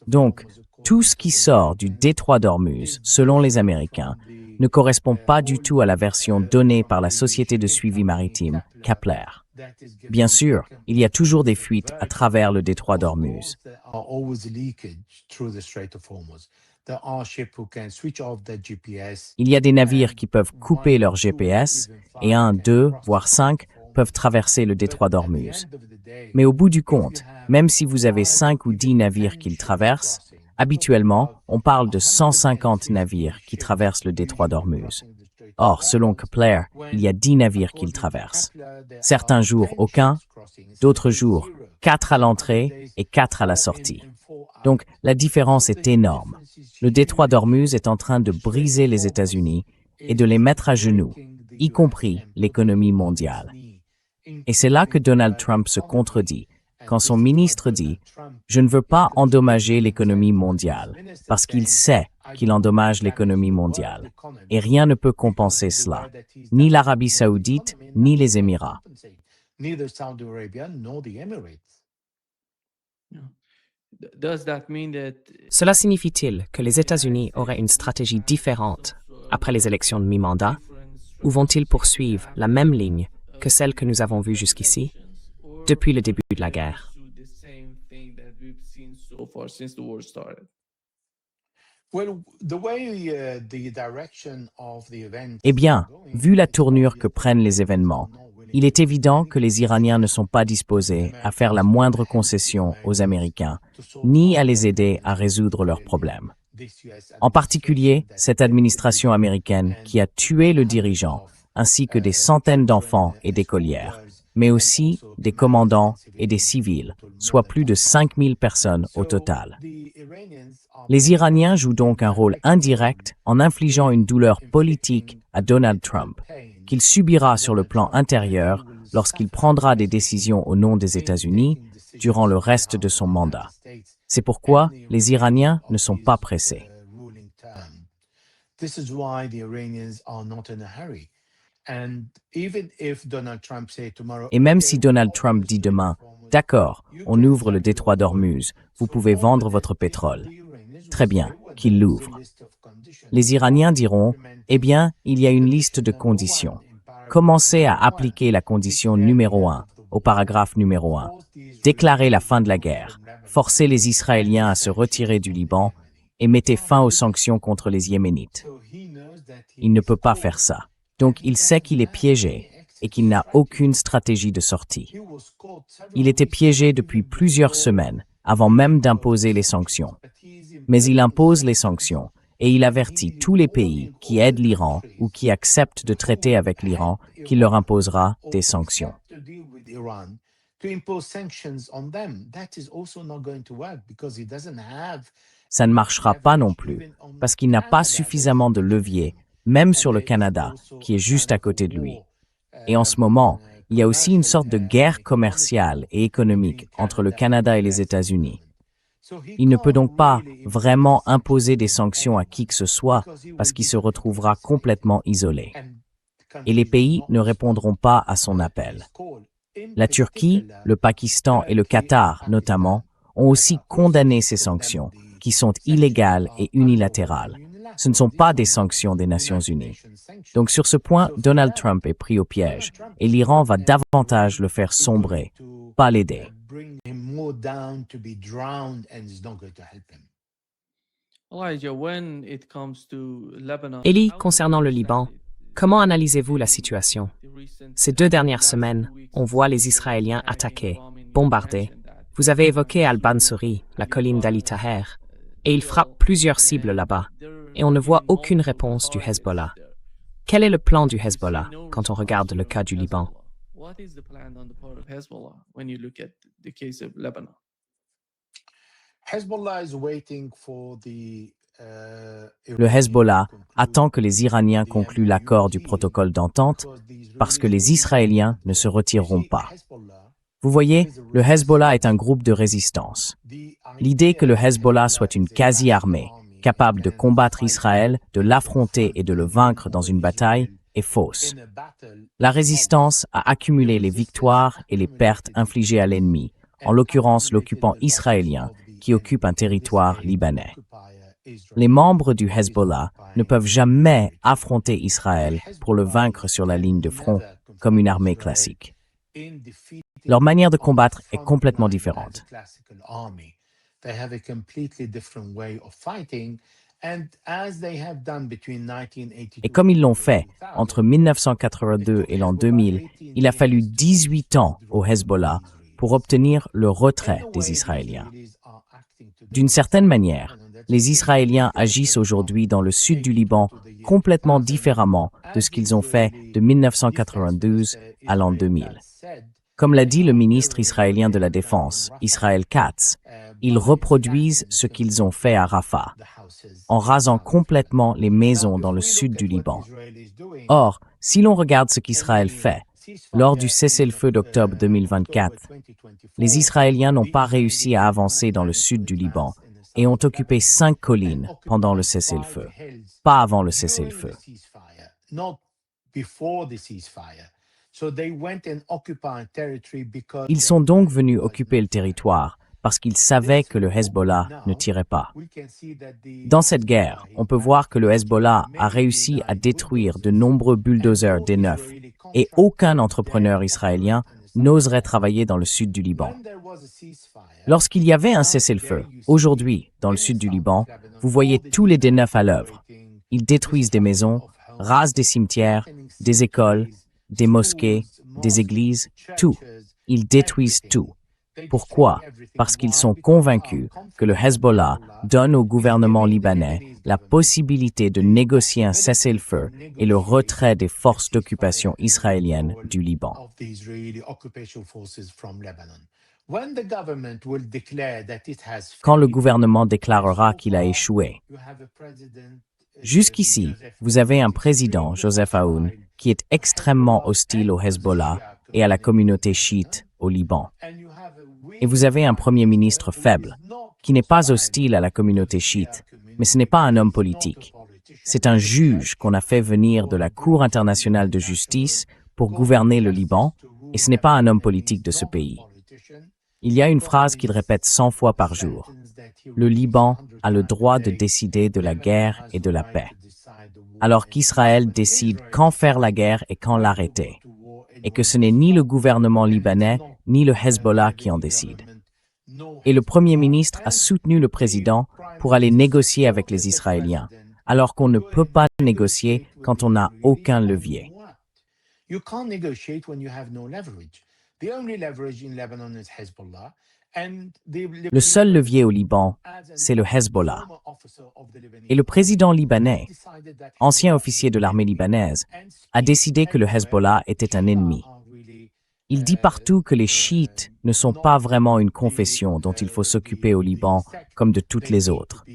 Donc, tout ce qui sort du détroit d'Ormuz, selon les Américains, ne correspond pas du tout à la version donnée par la société de suivi maritime Kepler. Bien sûr, il y a toujours des fuites à travers le détroit d'Ormuz. Il y a des navires qui peuvent couper leur GPS et 1, 2, voire 5 peuvent traverser le détroit d'Ormuz. Mais au bout du compte, même si vous avez 5 ou 10 navires qu'ils traversent, habituellement, on parle de 150 navires qui traversent le détroit d'Ormuz. Or, selon Kepler, il y a 10 navires qu'ils traversent. Certains jours, aucun, d'autres jours, 4 à l'entrée et 4 à la sortie. Donc, la différence est énorme. Le détroit d'Ormuz est en train de briser les États-Unis et de les mettre à genoux, y compris l'économie mondiale. Et c'est là que Donald Trump se contredit, quand son ministre dit « Je ne veux pas endommager l'économie mondiale », parce qu'il sait qu'il endommage l'économie mondiale. Et rien ne peut compenser cela, ni l'Arabie saoudite, ni les Émirats. Cela signifie-t-il que les États-Unis auraient une stratégie différente après les élections de mi-mandat, ou vont-ils poursuivre la même ligne que celle que nous avons vue jusqu'ici, depuis le début de la guerre? Eh bien, vu la tournure que prennent les événements, il est évident que les Iraniens ne sont pas disposés à faire la moindre concession aux Américains, ni à les aider à résoudre leurs problèmes. En particulier, cette administration américaine qui a tué le dirigeant, ainsi que des centaines d'enfants et d'écolières, mais aussi des commandants et des civils, soit plus de 5000 personnes au total. Les Iraniens jouent donc un rôle indirect en infligeant une douleur politique à Donald Trump, qu'il subira sur le plan intérieur lorsqu'il prendra des décisions au nom des États-Unis durant le reste de son mandat. C'est pourquoi les Iraniens ne sont pas pressés. Et même si Donald Trump dit demain, « D'accord, on ouvre le détroit d'Ormuz, vous pouvez vendre votre pétrole. » Très bien, qu'il l'ouvre. Les Iraniens diront, « Eh bien, il y a une liste de conditions. Commencez à appliquer la condition numéro 1, au paragraphe numéro 1. Déclarez la fin de la guerre, forcez les Israéliens à se retirer du Liban et mettez fin aux sanctions contre les Yéménites. » Il ne peut pas faire ça. Donc il sait qu'il est piégé et qu'il n'a aucune stratégie de sortie. Il était piégé depuis plusieurs semaines, avant même d'imposer les sanctions. Mais il impose les sanctions et il avertit tous les pays qui aident l'Iran ou qui acceptent de traiter avec l'Iran qu'il leur imposera des sanctions. Ça ne marchera pas non plus, parce qu'il n'a pas suffisamment de levier, même sur le Canada, qui est juste à côté de lui. Et en ce moment, il y a aussi une sorte de guerre commerciale et économique entre le Canada et les États-Unis. Il ne peut donc pas vraiment imposer des sanctions à qui que ce soit, parce qu'il se retrouvera complètement isolé. Et les pays ne répondront pas à son appel. La Turquie, le Pakistan et le Qatar, notamment, ont aussi condamné ces sanctions, qui sont illégales et unilatérales. Ce ne sont pas des sanctions des Nations Unies. Donc sur ce point, Donald Trump est pris au piège, et l'Iran va davantage le faire sombrer, pas l'aider. go down to be drowned and it's not going to help him. Elijah, when it comes to Lebanon, Élie, concernant le Liban, comment analysez-vous la situation? Ces 2 dernières semaines, on voit les Israéliens attaqués, bombardés. Vous avez évoqué Al-Bansuri, la colline d'Ali Taher, et ils frappent plusieurs cibles là-bas, et on ne voit aucune réponse du Hezbollah. Quel est le plan du Hezbollah quand on regarde le cas du Liban? What is the plan on the part of Hezbollah when you look at the case of Lebanon? Hezbollah is waiting for Le Hezbollah attend que les Iraniens concluent l'accord du protocole d'entente parce que les Israéliens ne se retireront pas. Vous voyez, le Hezbollah est un groupe de résistance. L'idée que le Hezbollah soit une quasi-armée, capable de combattre Israël, de l'affronter et de le vaincre dans une bataille, est fausse. La résistance a accumulé les victoires et les pertes infligées à l'ennemi, en l'occurrence l'occupant israélien, qui occupe un territoire libanais. Les membres du Hezbollah ne peuvent jamais affronter Israël pour le vaincre sur la ligne de front, comme une armée classique. Leur manière de combattre est complètement différente. Et comme ils l'ont fait entre 1982 et l'an 2000, il a fallu 18 ans au Hezbollah pour obtenir le retrait des Israéliens. D'une certaine manière, les Israéliens agissent aujourd'hui dans le sud du Liban complètement différemment de ce qu'ils ont fait de 1992 à l'an 2000. Comme l'a dit le ministre israélien de la Défense, Israël Katz, ils reproduisent ce qu'ils ont fait à Rafah, en rasant complètement les maisons dans le sud du Liban. Or, si l'on regarde ce qu'Israël fait, lors du cessez-le-feu d'octobre 2024, les Israéliens n'ont pas réussi à avancer dans le sud du Liban et ont occupé 5 collines pendant le cessez-le-feu, pas avant le cessez-le-feu. Ils sont donc venus occuper le territoire parce qu'ils savaient que le Hezbollah ne tirait pas. Dans cette guerre, on peut voir que le Hezbollah a réussi à détruire de nombreux bulldozers D9 et aucun entrepreneur israélien n'oserait travailler dans le sud du Liban. Lorsqu'il y avait un cessez-le-feu, aujourd'hui, dans le sud du Liban, vous voyez tous les D9 à l'œuvre. Ils détruisent des maisons, rasent des cimetières, des écoles, des mosquées, des églises, tout. Ils détruisent tout. Pourquoi? Parce qu'ils sont convaincus que le Hezbollah donne au gouvernement libanais la possibilité de négocier un cessez-le-feu et le retrait des forces d'occupation israéliennes du Liban. Quand le gouvernement déclarera qu'il a échoué. Jusqu'ici, vous avez un président, Joseph Aoun, qui est extrêmement hostile au Hezbollah et à la communauté chiite au Liban. Et vous avez un premier ministre faible, qui n'est pas hostile à la communauté chiite, mais ce n'est pas un homme politique. C'est un juge qu'on a fait venir de la Cour internationale de justice pour gouverner le Liban, et ce n'est pas un homme politique de ce pays. Il y a une phrase qu'il répète 100 fois par jour. Le Liban a le droit de décider de la guerre et de la paix, alors qu'Israël décide quand faire la guerre et quand l'arrêter, et que ce n'est ni le gouvernement libanais ni le Hezbollah qui en décide. Et le Premier ministre a soutenu le président pour aller négocier avec les Israéliens, alors qu'on ne peut pas négocier quand on n'a aucun levier. Le seul levier au Liban, c'est le Hezbollah. Et le président libanais, ancien officier de l'armée libanaise, a décidé que le Hezbollah était un ennemi. Il dit partout que les chiites ne sont pas vraiment une confession dont il faut s'occuper au Liban comme de toutes les autres.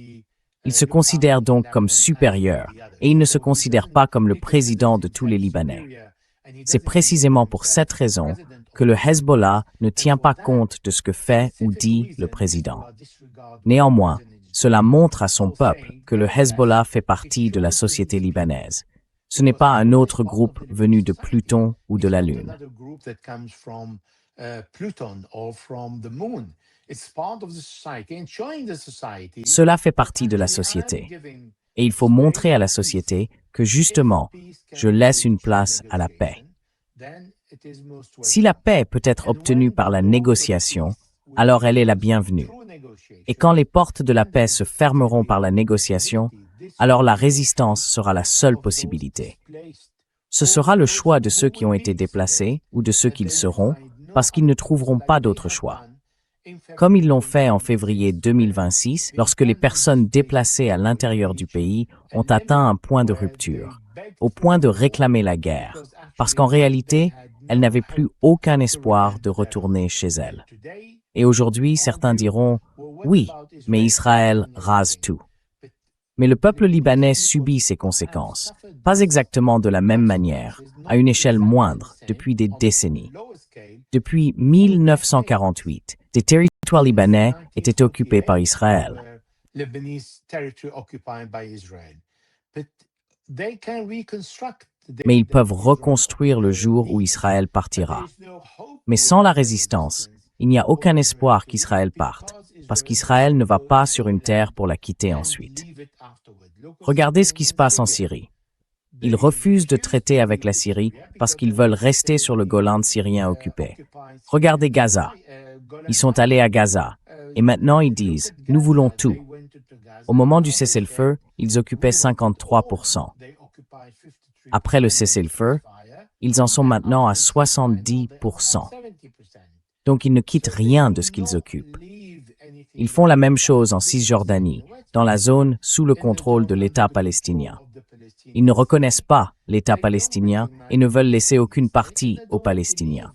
Il se considère donc comme supérieur et il ne se considère pas comme le président de tous les Libanais. C'est précisément pour cette raison que le Hezbollah ne tient pas compte de ce que fait ou dit le président. Néanmoins, cela montre à son peuple que le Hezbollah fait partie de la société libanaise. Ce n'est pas un autre groupe venu de Pluton ou de la Lune. Cela fait partie de la société. Et il faut montrer à la société que justement, je laisse une place à la paix. Si la paix peut être obtenue par la négociation, alors elle est la bienvenue. Et quand les portes de la paix se fermeront par la négociation, alors la résistance sera la seule possibilité. Ce sera le choix de ceux qui ont été déplacés ou de ceux qu'ils seront, parce qu'ils ne trouveront pas d'autre choix. Comme ils l'ont fait en février 2026, lorsque les personnes déplacées à l'intérieur du pays ont atteint un point de rupture, au point de réclamer la guerre, parce qu'en réalité, elles n'avaient plus aucun espoir de retourner chez elles. Et aujourd'hui, certains diront « Oui, mais Israël rase tout ». Mais le peuple libanais subit ces conséquences, pas exactement de la même manière, à une échelle moindre, depuis des décennies. Depuis 1948, des territoires libanais étaient occupés par Israël. Mais ils peuvent reconstruire le jour où Israël partira. Mais sans la résistance, il n'y a aucun espoir qu'Israël parte, parce qu'Israël ne va pas sur une terre pour la quitter ensuite. Regardez ce qui se passe en Syrie. Ils refusent de traiter avec la Syrie parce qu'ils veulent rester sur le Golan syrien occupé. Regardez Gaza. Ils sont allés à Gaza, et maintenant ils disent « Nous voulons tout ». Au moment du cessez-le-feu, ils occupaient 53%. Après le cessez-le-feu, ils en sont maintenant à 70%. Donc ils ne quittent rien de ce qu'ils occupent. Ils font la même chose en Cisjordanie, dans la zone sous le contrôle de l'État palestinien. Ils ne reconnaissent pas l'État palestinien et ne veulent laisser aucune partie aux Palestiniens.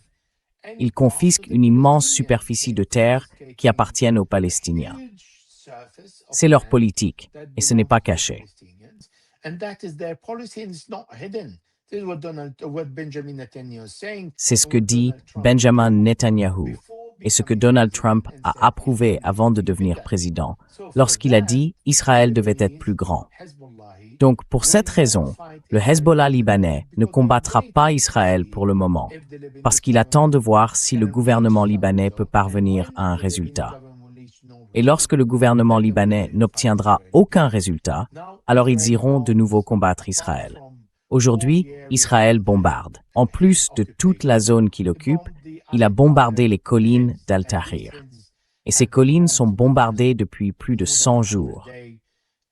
Ils confisquent une immense superficie de terre qui appartiennent aux Palestiniens. C'est leur politique, et ce n'est pas caché. C'est ce que dit Benjamin Netanyahu et ce que Donald Trump a approuvé avant de devenir président, lorsqu'il a dit Israël devait être plus grand. Donc, pour cette raison, le Hezbollah libanais ne combattra pas Israël pour le moment, parce qu'il attend de voir si le gouvernement libanais peut parvenir à un résultat. Et lorsque le gouvernement libanais n'obtiendra aucun résultat, alors ils iront de nouveau combattre Israël. Aujourd'hui, Israël bombarde. En plus de toute la zone qu'il occupe, il a bombardé les collines d'Al-Tahrir. Et ces collines sont bombardées depuis plus de 100 jours.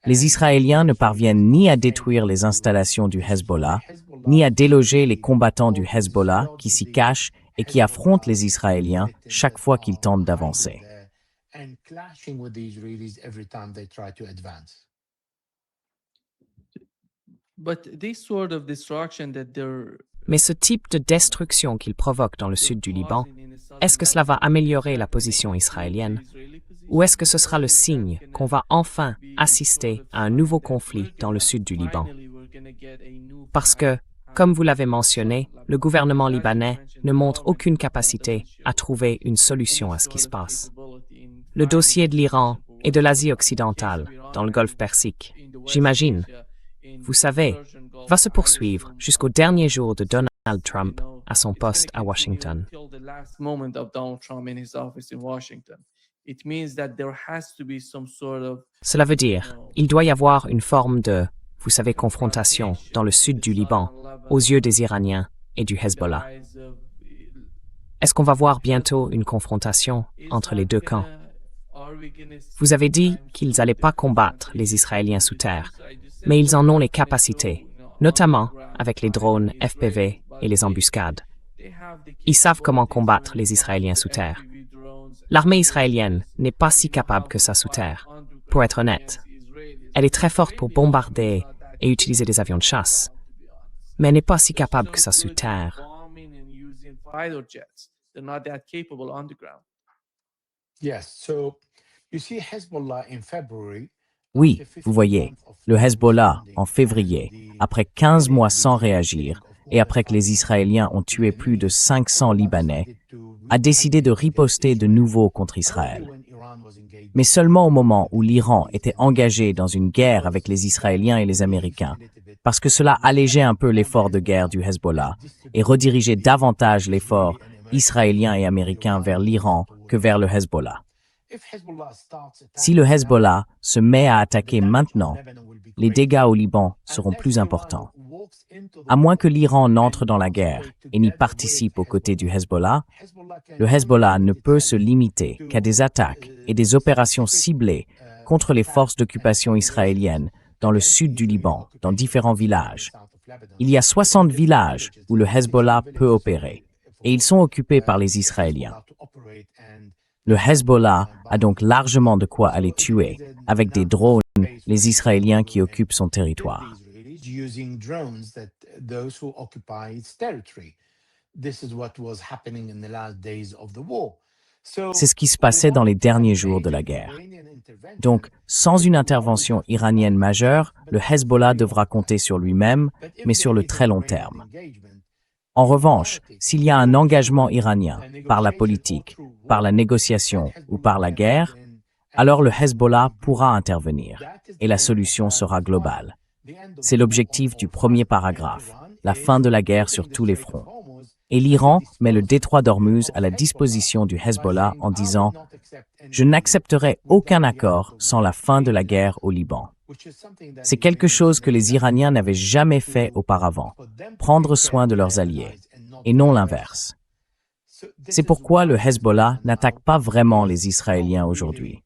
Les Israéliens ne parviennent ni à détruire les installations du Hezbollah, ni à déloger les combattants du Hezbollah qui s'y cachent et qui affrontent les Israéliens chaque fois qu'ils tentent d'avancer. Mais ce type de destruction qu'il provoque dans le sud du Liban, est-ce que cela va améliorer la position israélienne? Ou est-ce que ce sera le signe qu'on va enfin assister à un nouveau conflit dans le sud du Liban? Parce que, comme vous l'avez mentionné, le gouvernement libanais ne montre aucune capacité à trouver une solution à ce qui se passe. Le dossier de l'Iran et de l'Asie occidentale, dans le Golfe Persique, j'imagine, vous savez, va se poursuivre jusqu'au dernier jour de Donald Trump à son poste à Washington. Cela veut dire, il doit y avoir une forme de, vous savez, confrontation dans le sud du Liban, aux yeux des Iraniens et du Hezbollah. Est-ce qu'on va voir bientôt une confrontation entre les deux camps? Vous avez dit qu'ils n'allaient pas combattre les Israéliens sous terre, mais ils en ont les capacités, notamment avec les drones FPV et les embuscades. Ils savent comment combattre les Israéliens sous terre. L'armée israélienne n'est pas si capable que ça sous terre, pour être honnête. Elle est très forte pour bombarder et utiliser des avions de chasse, mais elle n'est pas si capable que ça sous terre. Oui, vous voyez, le Hezbollah, en février, après 15 mois sans réagir, et après que les Israéliens ont tué plus de 500 Libanais, a décidé de riposter de nouveau contre Israël. Mais seulement au moment où l'Iran était engagé dans une guerre avec les Israéliens et les Américains, parce que cela allégeait un peu l'effort de guerre du Hezbollah et redirigeait davantage l'effort israélien et américain vers l'Iran que vers le Hezbollah. Si le Hezbollah se met à attaquer maintenant, les dégâts au Liban seront plus importants. À moins que l'Iran n'entre dans la guerre et n'y participe aux côtés du Hezbollah, le Hezbollah ne peut se limiter qu'à des attaques et des opérations ciblées contre les forces d'occupation israéliennes dans le sud du Liban, dans différents villages. Il y a 60 villages où le Hezbollah peut opérer, et ils sont occupés par les Israéliens. Le Hezbollah a donc largement de quoi aller tuer, avec des drones, les Israéliens qui occupent son territoire. C'est ce qui se passait dans les derniers jours de la guerre. Donc, sans une intervention iranienne majeure, le Hezbollah devra compter sur lui-même, mais sur le très long terme. En revanche, s'il y a un engagement iranien, par la politique, par la négociation ou par la guerre, alors le Hezbollah pourra intervenir, et la solution sera globale. C'est l'objectif du premier paragraphe, la fin de la guerre sur tous les fronts. Et l'Iran met le détroit d'Ormuz à la disposition du Hezbollah en disant « Je n'accepterai aucun accord sans la fin de la guerre au Liban ». C'est quelque chose que les Iraniens n'avaient jamais fait auparavant, prendre soin de leurs alliés, et non l'inverse. C'est pourquoi le Hezbollah n'attaque pas vraiment les Israéliens aujourd'hui.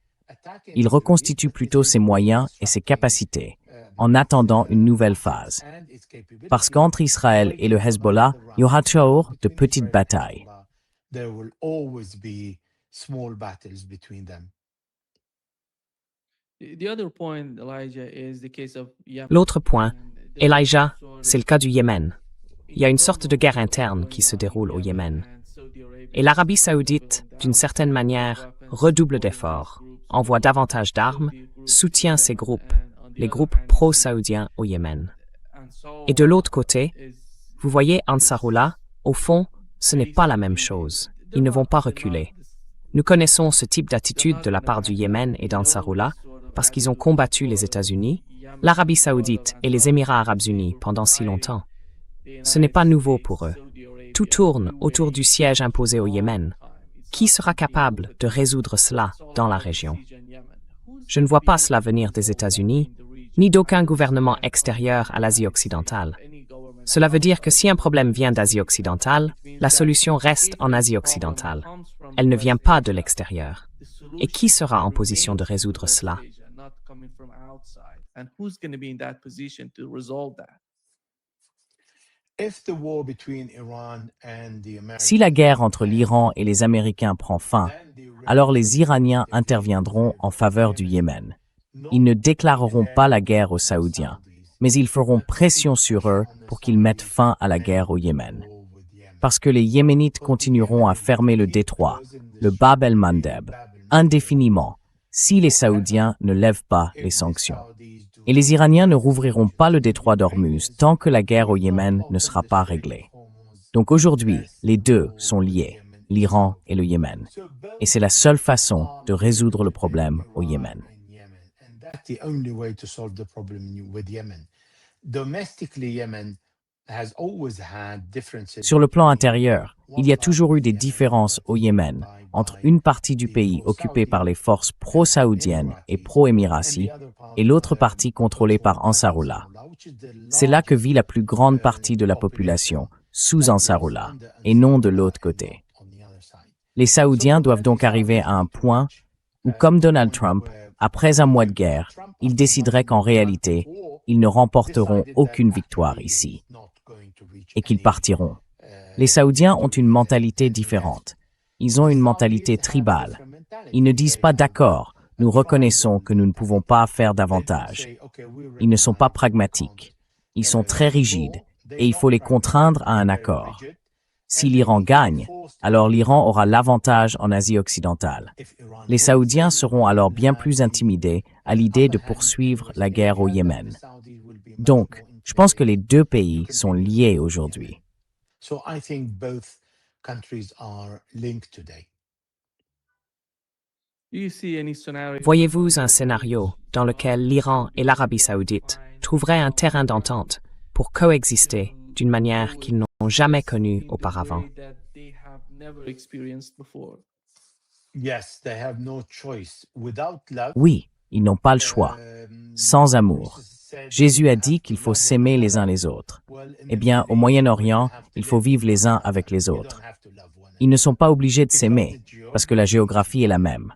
Il reconstitue plutôt ses moyens et ses capacités, en attendant une nouvelle phase. Parce qu'entre Israël et le Hezbollah, il y aura toujours de petites batailles. L'autre point, Elijah, c'est le cas du Yémen. Il y a une sorte de guerre interne qui se déroule au Yémen. Et l'Arabie saoudite, d'une certaine manière, redouble d'efforts, envoie davantage d'armes, soutient ces groupes, les groupes pro-saoudiens au Yémen. Et de l'autre côté, vous voyez Ansarullah, au fond, ce n'est pas la même chose. Ils ne vont pas reculer. Nous connaissons ce type d'attitude de la part du Yémen et d'Ansarullah parce qu'ils ont combattu les États-Unis, l'Arabie saoudite et les Émirats arabes unis pendant si longtemps. Ce n'est pas nouveau pour eux. Tout tourne autour du siège imposé au Yémen. Qui sera capable de résoudre cela dans la région? Je ne vois pas cela venir des États-Unis, ni d'aucun gouvernement extérieur à l'Asie occidentale. Cela veut dire que si un problème vient d'Asie occidentale, la solution reste en Asie occidentale. Elle ne vient pas de l'extérieur. Et qui sera en position de résoudre cela? Si la guerre entre l'Iran et les Américains prend fin, alors les Iraniens interviendront en faveur du Yémen. Ils ne déclareront pas la guerre aux Saoudiens, mais ils feront pression sur eux pour qu'ils mettent fin à la guerre au Yémen. Parce que les Yéménites continueront à fermer le détroit, le Bab el-Mandeb, indéfiniment, si les Saoudiens ne lèvent pas les sanctions. Et les Iraniens ne rouvriront pas le détroit d'Ormuz tant que la guerre au Yémen ne sera pas réglée. Donc aujourd'hui, les deux sont liés, l'Iran et le Yémen. Et c'est la seule façon de résoudre le problème au Yémen. Sur le plan intérieur, il y a toujours eu des différences au Yémen entre une partie du pays occupée par les forces pro-saoudiennes et pro-émiraties et l'autre partie contrôlée par Ansarullah. C'est là que vit la plus grande partie de la population, sous Ansarullah, et non de l'autre côté. Les Saoudiens doivent donc arriver à un point où, comme Donald Trump, après un mois de guerre, ils décideraient qu'en réalité, ils ne remporteront aucune victoire ici, et qu'ils partiront. Les Saoudiens ont une mentalité différente. Ils ont une mentalité tribale. Ils ne disent pas « d'accord, nous reconnaissons que nous ne pouvons pas faire davantage ». Ils ne sont pas pragmatiques. Ils sont très rigides, et il faut les contraindre à un accord. Si l'Iran gagne, alors l'Iran aura l'avantage en Asie occidentale. Les Saoudiens seront alors bien plus intimidés à l'idée de poursuivre la guerre au Yémen. Donc, je pense que les deux pays sont liés aujourd'hui. Voyez-vous un scénario dans lequel l'Iran et l'Arabie saoudite trouveraient un terrain d'entente pour coexister d'une manière qu'ils n'ont jamais connue auparavant? Oui, ils n'ont pas le choix. Sans amour, Jésus a dit qu'il faut s'aimer les uns les autres. Eh bien, au Moyen-Orient, il faut vivre les uns avec les autres. Ils ne sont pas obligés de s'aimer, parce que la géographie est la même.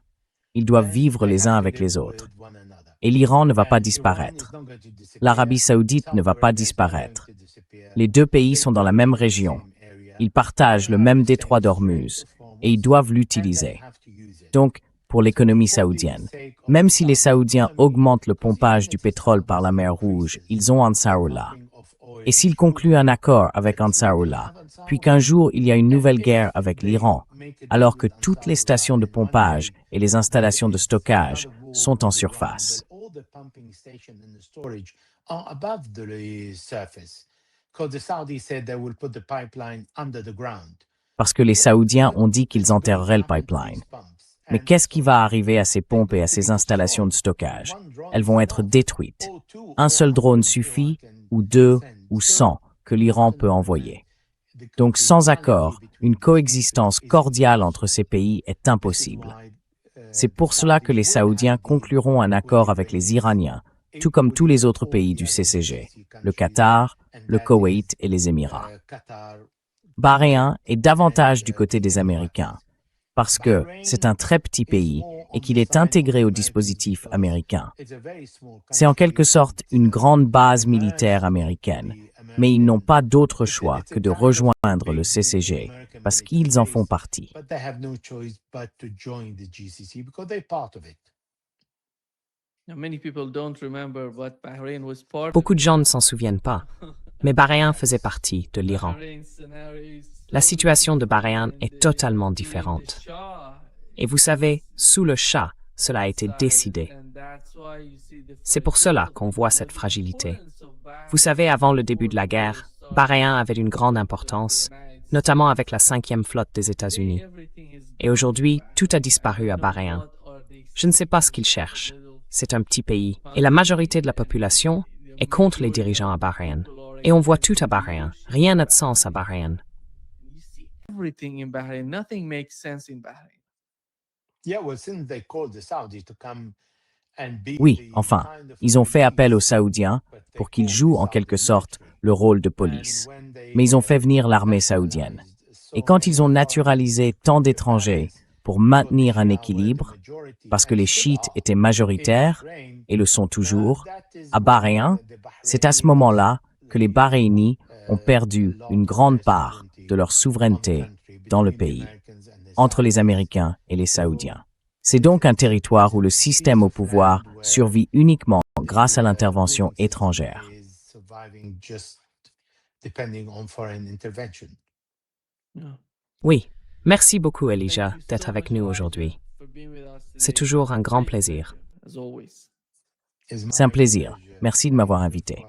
Ils doivent vivre les uns avec les autres. Et l'Iran ne va pas disparaître. L'Arabie saoudite ne va pas disparaître. Les deux pays sont dans la même région. Ils partagent le même détroit d'Ormuz, et ils doivent l'utiliser. Donc, pour l'économie saoudienne, même si les Saoudiens augmentent le pompage du pétrole par la mer Rouge, ils ont Ansarullah. Et s'ils concluent un accord avec Ansarullah, puis qu'un jour il y a une nouvelle guerre avec l'Iran, alors que toutes les stations de pompage et les installations de stockage sont en surface. Parce que les Saoudiens ont dit qu'ils enterreraient le pipeline. Mais qu'est-ce qui va arriver à ces pompes et à ces installations de stockage? Elles vont être détruites. Un seul drone suffit, ou 2, ou 100, que l'Iran peut envoyer. Donc sans accord, une coexistence cordiale entre ces pays est impossible. C'est pour cela que les Saoudiens concluront un accord avec les Iraniens, tout comme tous les autres pays du CCG, le Qatar, le Koweït et les Émirats. Bahreïn est davantage du côté des Américains, parce que c'est un très petit pays et qu'il est intégré au dispositif américain. C'est en quelque sorte une grande base militaire américaine, mais ils n'ont pas d'autre choix que de rejoindre le CCG, parce qu'ils en font partie. Beaucoup de gens ne s'en souviennent pas, mais Bahreïn faisait partie de l'Iran. La situation de Bahreïn est totalement différente. Et vous savez, sous le Shah, cela a été décidé. C'est pour cela qu'on voit cette fragilité. Vous savez, avant le début de la guerre, Bahreïn avait une grande importance, notamment avec la 5e flotte des États-Unis. Et aujourd'hui, tout a disparu à Bahreïn. Je ne sais pas ce qu'ils cherchent. C'est un petit pays, et la majorité de la population est contre les dirigeants à Bahreïn. Et on voit tout à Bahreïn. Rien n'a de sens à Bahreïn. Everything in Bahrain, nothing makes sense in Bahrain. Oui, enfin, ils ont fait appel aux Saoudiens pour qu'ils jouent en quelque sorte le rôle de police. Mais ils ont fait venir l'armée saoudienne. Et quand ils ont naturalisé tant d'étrangers pour maintenir un équilibre, parce que les chiites étaient majoritaires, et le sont toujours, à Bahreïn, c'est à ce moment-là que les Bahreïnis ont perdu une grande part de leur souveraineté dans le pays, entre les Américains et les Saoudiens. C'est donc un territoire où le système au pouvoir survit uniquement grâce à l'intervention étrangère. Oui, merci beaucoup Elijah d'être avec nous aujourd'hui. C'est toujours un grand plaisir. C'est un plaisir. Merci de m'avoir invité.